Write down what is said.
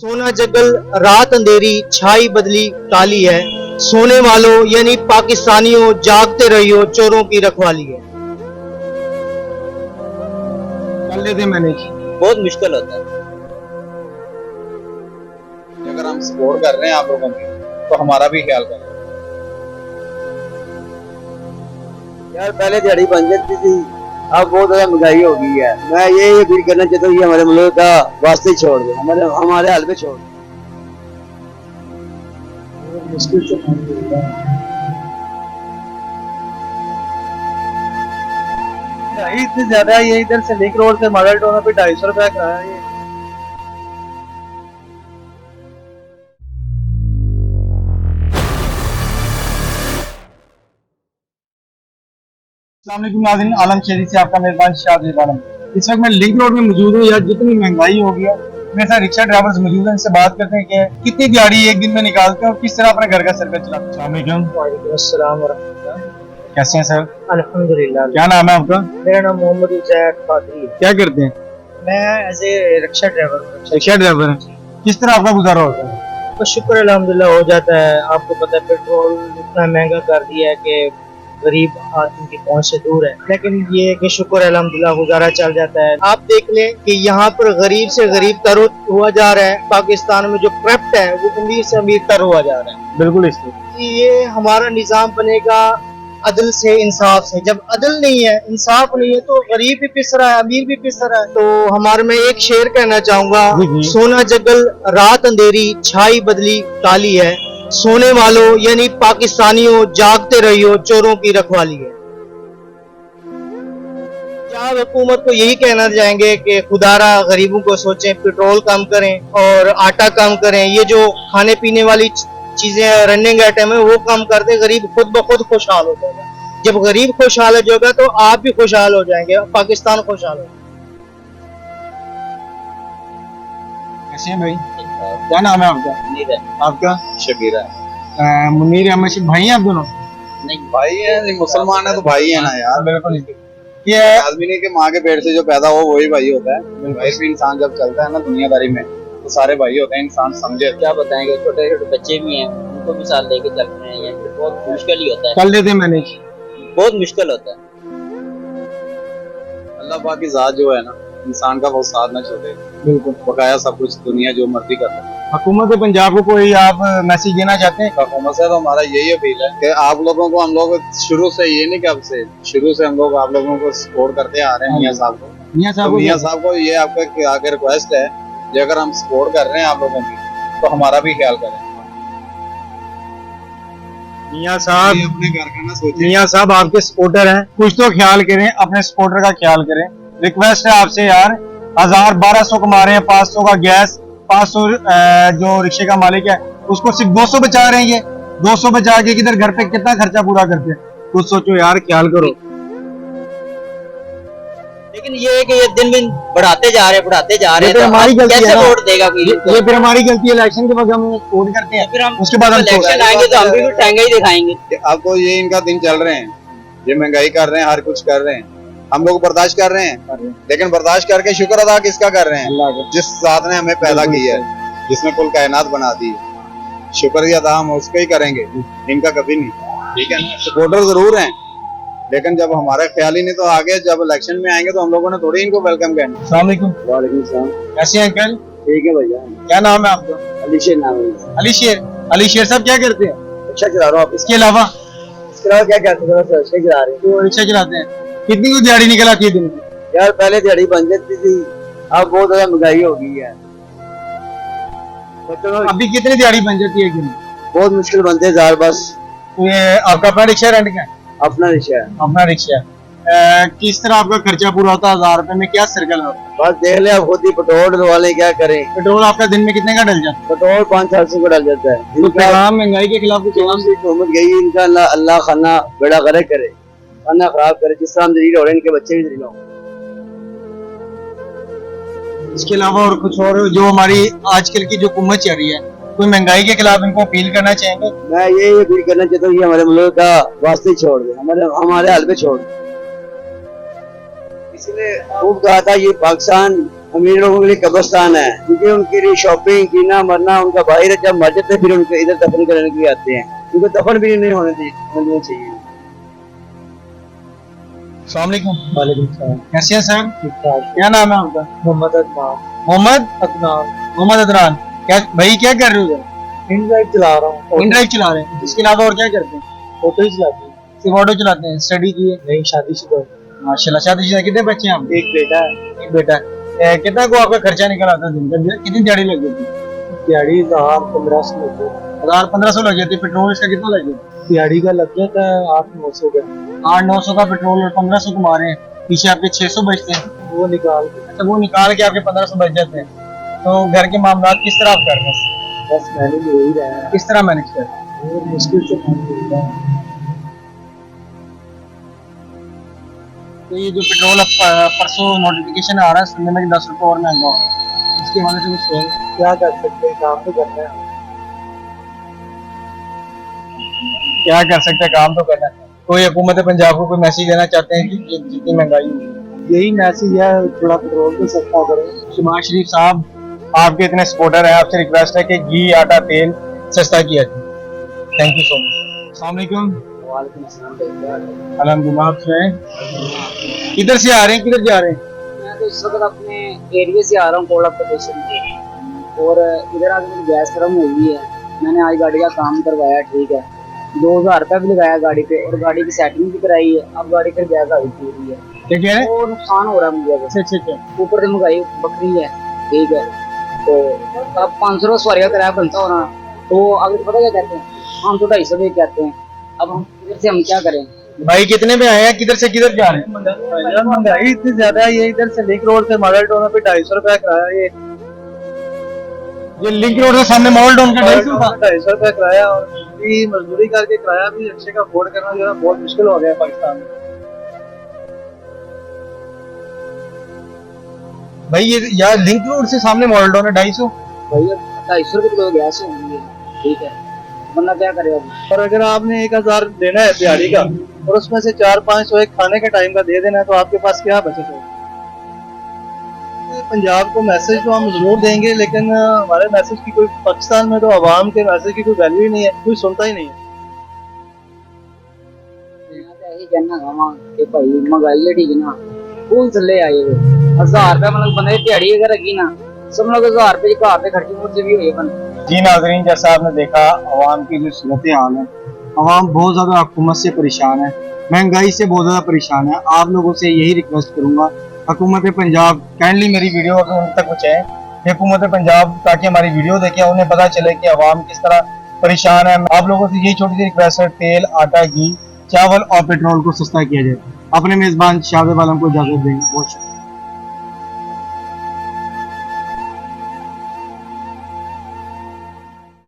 सोना जगल रात अंधेरी छाई बदली काली है। सोने वालों यानी पाकिस्तानियों जागते रहियो, चोरों की रखवाली है। कर लेते मैनेज। बहुत मुश्किल होता है। अगर हम सपोर्ट कर रहे हैं आप लोगों की तो हमारा भी ख्याल करें यार पहले दिहाड़ी बन जाती थी, अब बहुत ज्यादा महंगाई हो गई है। मैं ये अपील करना चाहता हूँ कि हमारे मुल्क का वास्ते ही छोड़ दे, हमारे हाल पे छोड़ दे। मुश्किल से इतनी ज्यादा है। ये इधर से लिंक रोड से मॉडल टाउन पे 250 रुपया किराया है। नाज़रीन, आलम शहरी से आपका मेजबान शाहज़ेब आलम। इस वक्त मैं लिंक रोड में मौजूद हूँ। यार जितनी महंगाई हो गई है, मेरे साथ रिक्शा ड्राइवर्स मौजूद हैं। इनसे बात करते हैं कि कितनी दिहाड़ी एक दिन में निकालते हैं और किस तरह अपने घर का सर्कल चलाते हैं। अस्सलाम वालेकुम। वालेकुम अस्सलाम वरहमतुल्लाह। कैसे हैं सर? अल्हम्दुलिल्लाह। क्या नाम है आपका? मेरा नाम मोहम्मद उजैर कादरी है। क्या करते हैं? मैं एज ए रिक्शा ड्राइवर हूँ। रिक्शा ड्राइवर हैं। किस तरह आपका गुजारा होता है? तो शुक्र अल्हम्दुलिल्लाह हो जाता है। आपको पता है पेट्रोल इतना महंगा कर दिया है कि गरीब आदमी की पहुंच से दूर है, लेकिन ये है कि शुक्र अल्हम्दुलिल्लाह गुजारा चल जाता है। आप देख लें कि यहाँ पर गरीब से गरीब तर हुआ जा रहा है। पाकिस्तान में जो करप्ट है वो अमीर से अमीर तर हुआ जा रहा है। बिल्कुल इसलिए ये हमारा निजाम बनेगा अदल से, इंसाफ से। जब अदल नहीं है, इंसाफ नहीं है, तो गरीब भी पिस रहा है, अमीर भी पिस रहा है। तो हमारे में एक शेर कहना चाहूंगा, सोना जगल रात अंधेरी छाई बदली काली है। सोने वालों यानी पाकिस्तानियों जागते रहियो, चोरों की रखवाली है। पंजाब हुकूमत को यही कहना चाहेंगे कि खुदारा गरीबों को सोचें, पेट्रोल कम करें और आटा कम करें। ये जो खाने पीने वाली चीजें रनिंग आइटम है वो कम कर दे, गरीब खुद ब खुद खुशहाल हो जाएगा। जब गरीब खुशहाल हो जाएगा तो आप भी खुशहाल हो जाएंगे, पाकिस्तान खुशहाल हो। कैसे हैं भाई? क्या नाम है आपका? मुनीर है। आपका? शबीरा मुनीर अहमद भाई हैं आप दोनों? नहीं, भाई है, मुसलमान है तो भाई है ना यार। बिल्कुल। ये आदमी नहीं कि माँ के पेट से जो पैदा हो वही भाई होता है। भाई भी इंसान जब चलता है ना दुनियादारी में तो सारे भाई होते हैं। इंसान समझे क्या बताएंगे, छोटे छोटे बच्चे भी हैं, उनको भी साथ लेके चल रहे हैं। ये बहुत मुश्किल ही होता है, कर लेते मैनेज। बहुत मुश्किल होता है। अल्लाह पाक की जात जो है ना, इंसान का बहुत साथ न छोड़े। बिल्कुल बकाया सब कुछ दुनिया जो मर्जी कर ले। हुकूमत पंजाब को कोई आप मैसेज देना चाहते हैं? हुकूमत से तो हमारा यही अपील है कि आप लोगों को, हम लोग शुरू से, ये नहीं कि अब से, शुरू से हम लोग आप लोगों को सपोर्ट करते आ रहे हैं। मियां साहब को, मियां साहब को ये आपका आगे रिक्वेस्ट है कि अगर हम सपोर्ट कर रहे हैं आप लोगों की तो हमारा भी ख्याल करें। मियां साहब अपने घर का ना सोचें। मियां साहब आपके सपोर्टर हैं, कुछ तो ख्याल करें, अपने सपोर्टर का ख्याल करें। रिक्वेस्ट है आपसे यार। 1000-1200 कमा रहे हैं, 500 का गैस, 500 जो रिक्शे का मालिक है उसको सिर्फ 200 बचा रहे हैं। ये 200 बचा के किधर घर पे कितना खर्चा पूरा करते हैं? कुछ सोचो यार, ख्याल करो। लेकिन ये है कि ये दिन दिन बढ़ाते जा रहे हैं, तो हमारी गलती है कैसे ना। वोट देगा कोई? ये फिर हमारी गलती है। इलेक्शन के वक्त हम वोट करते हैं, फिर हम उसके बाद हम इलेक्शन आएंगे तो हम भी ठहंगा ही दिखाएंगे। अब तो ये इनका दिन चल रहे हैं, ये महंगाई कर रहे हैं, हर कुछ कर रहे हैं, हम लोग बर्दाश्त कर रहे हैं। लेकिन बर्दाश्त करके शुक्र अदा किसका कर रहे हैं? जिस जात ने हमें पैदा किया है, जिसने कुल कायनात बना दी है। शुक्रिया अदा हम उसको ही करेंगे, इनका कभी नहीं। ठीक है ना? सपोर्टर जरूर हैं, लेकिन जब हमारा ख्याल ही नहीं तो आगे जब इलेक्शन में आएंगे तो हम लोगों ने थोड़ी इनको वेलकम करना। अस्सलाम वालेकुम। वालेकुम सलाम। कैसे हैं अंकल? ठीक है भैया। क्या नाम है आपका? अली शेर नाम है। अली शेर साहब क्या करते हैं? रिक्शा चला रहा हूँ। इसके अलावा इसके अलावा क्या करते हैं? रिक्शा चला रहे हैं। तो रिक्शा चलाते हैं। कितनी को दिहाड़ी निकल आती है दिन की? यार पहले दिहाड़ी बन जाती थी, अब बहुत ज्यादा महंगाई हो गई है। अभी कितनी दिहाड़ी बन जाती है एक दिन? बहुत मुश्किल बनते हैं यार। बस तो ये आपका अपना रिक्शा रेंट का है? अपना रिक्शा है। अपना रिक्शा है। किस तरह आपका खर्चा पूरा होता है? 1000 रुपए में क्या सर्कल है? बस देख ले, आप खुद ही पेट्रोल डलवाले, क्या करें। पेट्रोल आपका दिन में कितने का डल जाता है? पेट्रोल 500-700 को डल जाता है। तो पैगाम महंगाई के खिलाफ कुछ इमाम से हुकूमत गई, इनका अल्लाह खाना बेड़ा गर्क करे, खाना खराब करे, जिस तरह हम जलील हो रहे हैं इनके बच्चे भी जलील हों। इसके अलावा और कुछ और जो हमारी आजकल की जो हुकूमत चल रही है, कोई महंगाई के खिलाफ इनको अपील करना चाहेंगे? मैं ये अपील करना चाहता हूँ कि हमारे मुल्क का वास्ते ही छोड़ दे, हमारे हाल पे छोड़ दे। इसलिए खूब कहा था ये पाकिस्तान अमीर लोगों के लिए कब्रिस्तान है, क्योंकि उनके लिए शॉपिंग जीना मरना उनका बाहर है। जब मर जाते फिर उनको इधर दफन करने के लिए आते हैं, उनको दफन भी नहीं होने चाहिए। अस्सलाम वालेकुम। वालेकुम सलाम। कैसे हैं सर? ठीक ठाक। क्या नाम है आपका? मोहम्मद अदनान। मोहम्मद अदनान। मोहम्मद अदनान। क्या भाई क्या कर रहे हो? इन ड्राइव चला रहा हूँ। इन ड्राइव चला रहे हैं, इसके अलावा और क्या करते हैं? ऑटो ही चलाती हूँ। सिर्फ ऑटो चलाते हैं? स्टडी की है? नहीं, शादीशुदा हूँ। माशाल्लाह। शादीशुदा। कितने बच्चे हैं आपके? एक बेटा है। एक बेटा है। कितना को आपका खर्चा निकल आता है दिन का? कितनी दिहाड़ी लग जाती है? दिहाड़ी 1000-1500 लग 1000-1500 लग जाती है। पेट्रोल इसका कितना लग जाता है? दिहाड़ी का लग जाता है 800-900 का। 800-900 का पेट्रोल और 1500 कमा रहे हैं, पीछे आपके 600 बचते हैं। वो निकाल के अच्छा, वो निकाल के आपके 1500 बच जाते हैं। तो घर के मामला किस तरह आप कर रहे हैं? बस मैनेज हो ही रहा है। किस तरह मैनेज कर रहे हैं? वो मुश्किल से मैनेज हो रहा है। तो ये जो पेट्रोल अब परसों नोटिफिकेशन आ रहा है सुनने में कि 10 रुपये और महंगा हो रहा है, इसके वजह से कुछ है? क्या कर सकते हैं, काम तो करना है। क्या कर सकते हैं, काम तो करना है। कोई हुकूमत पंजाब को कोई मैसेज देना चाहते हैं कि ये जितनी महंगाई हुई है? यही मैसेज है, थोड़ा पेट्रोल तो सस्ता करें। शहबाज शरीफ साहब आपके इतने सपोर्टर हैं, आपसे रिक्वेस्ट है कि घी आटा तेल सस्ता किया जाए। Thank you so much. अस्सलाम वालेकुम। वालेकुम सलाम। अल्हम्दुलिल्लाह। आप से किधर से आ रहे हैं, किधर जा रहे हैं? मैं तो इस वक्त अपने एरिया से आ रहा हूँ, कोला प्रदेश से। और इधर आके मेरी गैस खत्म हो गई है। मैंने आज गाड़ी का काम करवाया, ठीक है, 2000 रुपया भी लगाया गाड़ी पे और गाड़ी की सेटिंग भी कराई है। अब गाड़ी फिर गैस आई थी है, क्या कह रहे हैं? तो नुकसान हो रहा है मुझे। अच्छा अच्छा अच्छा। ऊपर से महंगाई बकरी है, ठीक है। तो अब 500 रुपया सवारी का किराया बनता होना, तो आगे तो पता क्या कहते हैं, हम तो 250 भी कहते हैं। अब हम इधर से हम क्या करें? भाई कितने में आए हैं, किधर से किधर जा रहे हैं? महंगाई इतनी ज्यादा है, ये इधर से लिंक रोड से मॉडल टाउन पे 250 रुपया किराया। ये लिंक रोड के सामने मॉडल टाउन का 250 का? 250 रुपया किराया, और भी मजदूरी करके किराया भी रिक्शे का अफोर्ड करना जो है बहुत मुश्किल हो गया है पाकिस्तान में। भाई ये यार लिंक रोड से सामने मॉडल टाउन है 250। भैया 250 रुपये किलो गैस हो गई है, ठीक है, बंदा क्या करेगा? और अगर आपने 1000 देना है दिहाड़ी का और उसमें से 400-500 एक खाने के टाइम का दे देना है, तो आपके पास क्या बचत होगी? पंजाब को मैसेज तो हम जरूर देंगे, लेकिन हमारे मैसेज की कोई, पाकिस्तान में तो आवाम के मैसेज की कोई वैल्यू ही नहीं है, कोई सुनता ही नहीं है। मैं तो यही कहना चाहूँगा कि भाई महंगाई है, ठीक है ना, फूल थल्ले आए हुए 1000 रुपया मतलब बंदे की दिहाड़ी अगर रखी ना, सब लोग 1000 रुपये घर पे खर्चे मुझसे भी हुए बंदे। जी नाज़रीन, जैसा आपने देखा अवाम की जो सूरत हाल है, अवाम बहुत ज़्यादा हुकूमत से परेशान है, महंगाई से बहुत ज़्यादा परेशान है। आप लोगों से यही रिक्वेस्ट करूँगा, हुकूमत पंजाब काइंडली मेरी वीडियो अगर उन तक पहुँचाएँ, हुकूमत पंजाब, ताकि हमारी वीडियो देखें, उन्हें पता चले कि अवाम किस तरह परेशान है। आप लोगों से यही छोटी सी रिक्वेस्ट है, तेल आटा घी चावल और पेट्रोल को सस्ता किया जाए। अपने मेज़बान शाहज़ेब आलम को इजाज़त देंगे। बहुत शुक्रिया।